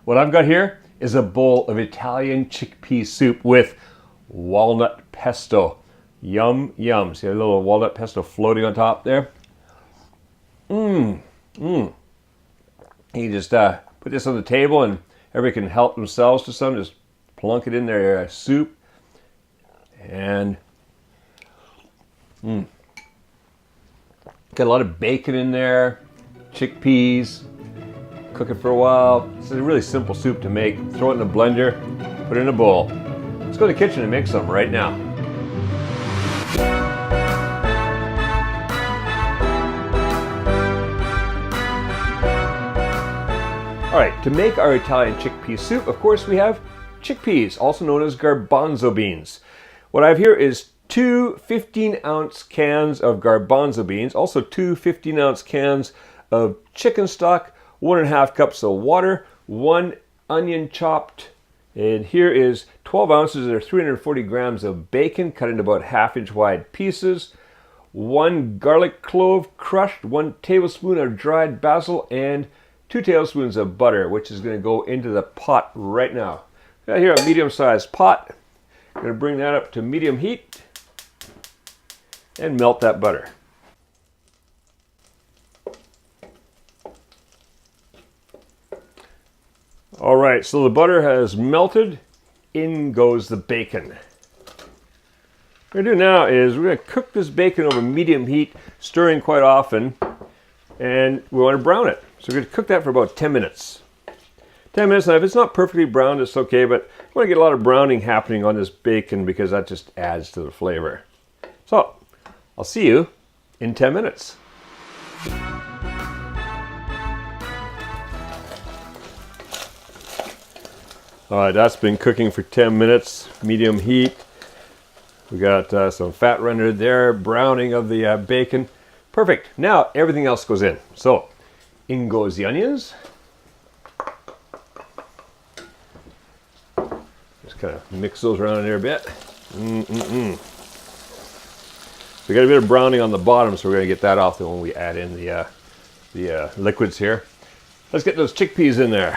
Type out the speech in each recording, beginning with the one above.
What I've got here is a bowl of Italian chickpea soup with walnut pesto. Yum, yum. See a little walnut pesto floating on top there? You just put this on the table and everybody can help themselves to some. Just plunk it in their soup. And got a lot of bacon in there, chickpeas. Cook it for a while. It's a really simple soup to make. Throw it in a blender, put it in a bowl. Let's go to the kitchen and make some right now. All right, to make our Italian chickpea soup, of course, we have chickpeas, also known as garbanzo beans. What I have here is two 15-ounce cans of garbanzo beans, also two 15-ounce cans of chicken stock, 1.5 cups of water, 1 onion chopped, and here is 12 ounces or 340 grams of bacon cut into about 1/2-inch wide pieces, 1 garlic clove crushed, 1 tablespoon of dried basil, and 2 tablespoons of butter, which is going to go into the pot right now. Got here a medium-sized pot. I'm going to bring that up to medium heat and melt that butter. All right, so the butter has melted. In goes the bacon. What we're going to do now is we're going to cook this bacon over medium heat, stirring quite often, and we want to brown it. So we're going to cook that for about 10 minutes. 10 minutes, now if it's not perfectly browned, it's okay, but I want to get a lot of browning happening on this bacon because that just adds to the flavor. So, I'll see you in 10 minutes. All right, that's been cooking for 10 minutes, medium heat. We got some fat rendered there, browning of the bacon. Perfect. Now everything else goes in. So in goes the onions. Just kind of mix those around in there a bit. So we got a bit of browning on the bottom, so we're going to get that off when we add in the liquids here. Let's get those chickpeas in there.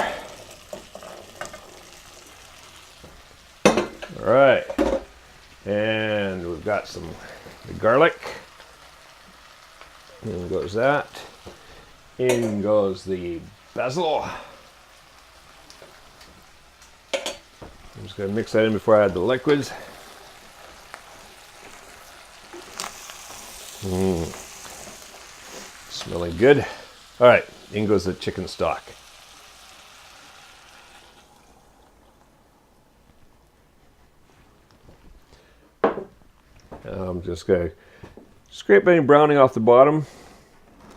All right, and we've got the garlic. In goes that. In goes the basil. I'm just going to mix that in before I add the liquids. Smelling good. All right, in goes the chicken stock. I'm just going to scrape any browning off the bottom.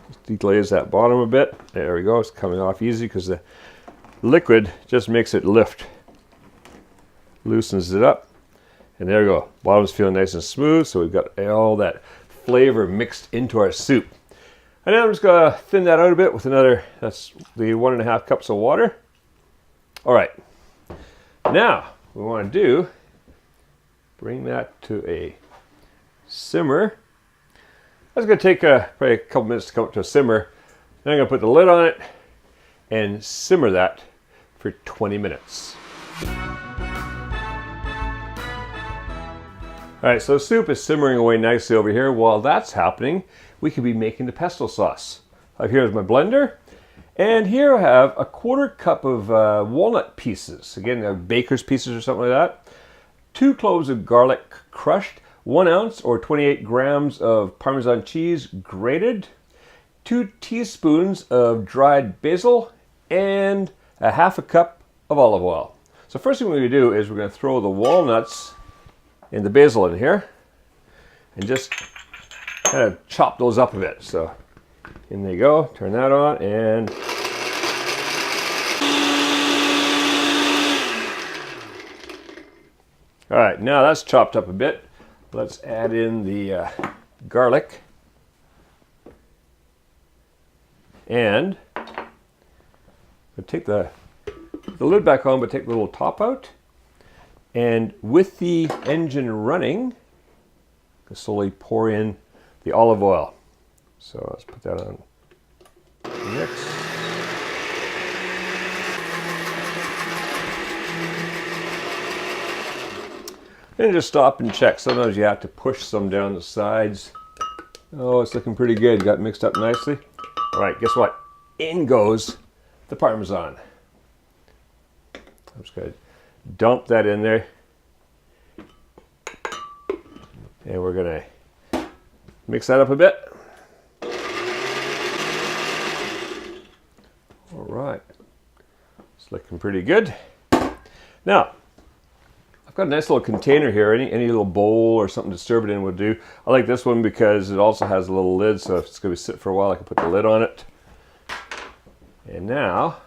Just deglaze that bottom a bit. There we go. It's coming off easy because the liquid just makes it lift. Loosens it up. And there we go. Bottom's feeling nice and smooth, so we've got all that flavor mixed into our soup. And now I'm just going to thin that out a bit with another, that's the 1.5 cups of water. All right. Now, what we want to do, bring that to a simmer. That's going to take probably a couple minutes to come up to a simmer. Then I'm going to put the lid on it and simmer that for 20 minutes. All right, so the soup is simmering away nicely over here. While that's happening, we could be making the pesto sauce. Here's my blender, and here I have 1/4 cup of walnut pieces. Again, baker's pieces or something like that. 2 cloves of garlic crushed, 1 ounce or 28 grams of Parmesan cheese grated, 2 teaspoons of dried basil, and 1/2 cup of olive oil. So first thing we're going to do is we're going to throw the walnuts and the basil in here and just kind of chop those up a bit. So in they go, turn that on, and all right, now that's chopped up a bit. Let's add in the garlic, and we'll take the lid back on, but take the little top out. And with the engine running, I'll slowly pour in the olive oil. So let's put that on. Mix. And just stop and check. Sometimes you have to push some down the sides. Oh, it's looking pretty good. Got mixed up nicely. All right, guess what? In goes the Parmesan. I'm just going to dump that in there. And we're going to mix that up a bit. All right. It's looking pretty good. Now, I've got a nice little container here. Any little bowl or something to serve it in would do. I like this one because it also has a little lid, so if it's going to sit for a while, I can put the lid on it. And now,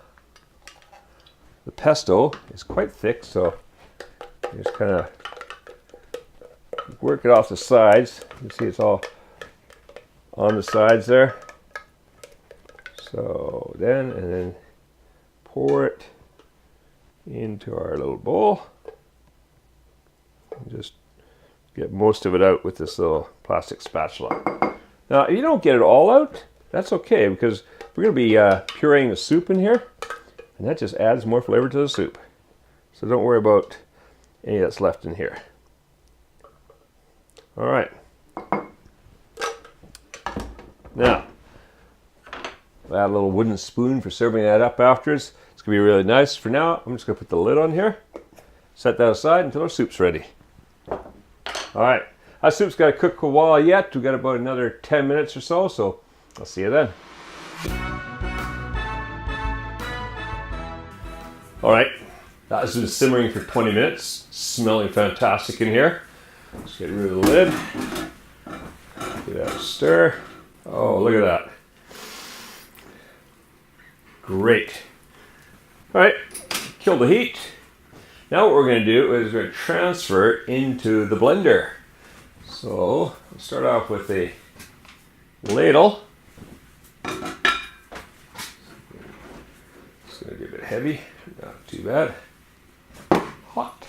the pesto is quite thick, so you just kind of work it off the sides. You see it's all on the sides there. So and then pour it into our little bowl. And just get most of it out with this little plastic spatula. Now, if you don't get it all out, that's okay, because we're going to be pureeing the soup in here, and that just adds more flavor to the soup. So don't worry about any that's left in here. All right. Now, add a little wooden spoon for serving that up afterwards. It's going to be really nice. For now, I'm just going to put the lid on here. Set that aside until our soup's ready. All right. Our soup's got to cook a while yet. We've got about another 10 minutes or so, so I'll see you then. All right. That has been simmering for 20 minutes. Smelling fantastic in here. Let's get rid of the lid. Give that a stir. Oh, look at that. Great. All right, kill the heat. Now what we're going to do is we're going to transfer it into the blender. So let's start off with a ladle. It's going to be a bit heavy, not too bad. Hot.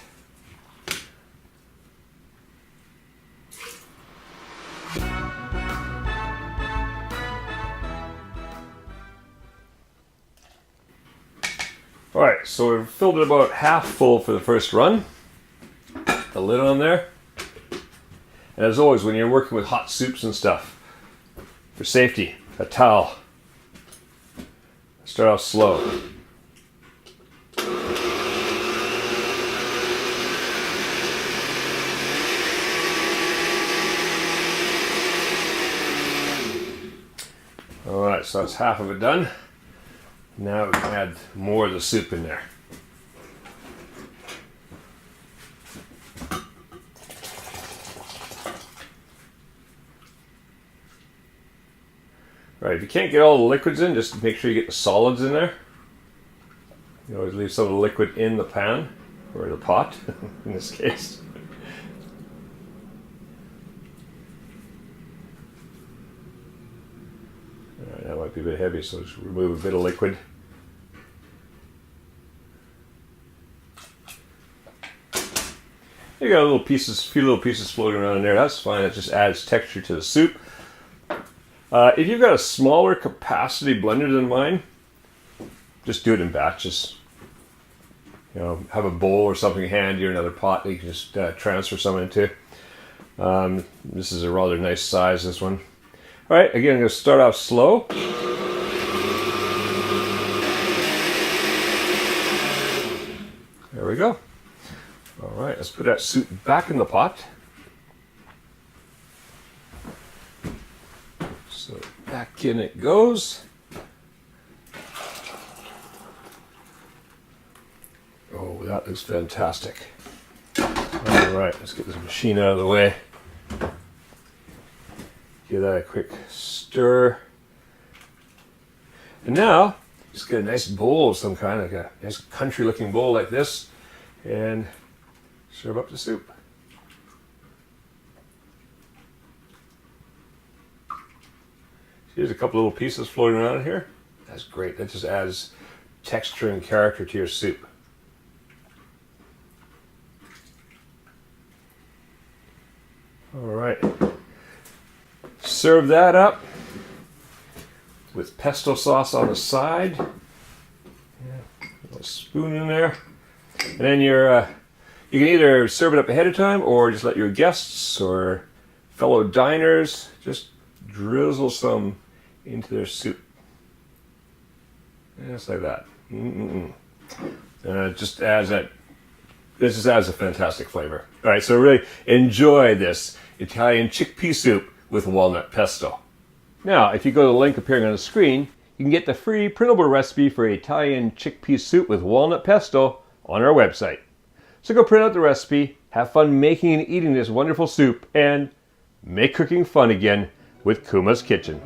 All right, so we've filled it about half full for the first run. The lid on there. And as always, when you're working with hot soups and stuff, for safety, a towel. Start off slow. All right, so that's half of it done. Now we can add more of the soup in there. All right, if you can't get all the liquids in, just make sure you get the solids in there. You always leave some of the liquid in the pan, or the pot, in this case. All right, that might be a bit heavy, so just remove a bit of liquid. You got few little pieces floating around in there. That's fine. It just adds texture to the soup. If you've got a smaller capacity blender than mine, just do it in batches. You know, have a bowl or something handy or another pot that you can just transfer some into. This is a rather nice size, this one. All right, again, I'm going to start off slow. There we go. All right, let's put that soup back in the pot. So back in it goes. Oh, that looks fantastic. All right, let's get this machine out of the way. Give that a quick stir. And now, just get a nice bowl of some kind, like a nice country looking bowl like this, and serve up the soup. Here's a couple little pieces floating around here. That's great. That just adds texture and character to your soup. All right. Serve that up with pesto sauce on the side. Yeah, a little spoon in there. And then your You can either serve it up ahead of time or just let your guests or fellow diners just drizzle some into their soup. Just like that. Just adds that. This just adds a fantastic flavor. All right, so really enjoy this Italian chickpea soup with walnut pesto. Now, if you go to the link appearing on the screen, you can get the free printable recipe for Italian chickpea soup with walnut pesto on our website. So go print out the recipe, have fun making and eating this wonderful soup, and make cooking fun again with Kuma's Kitchen.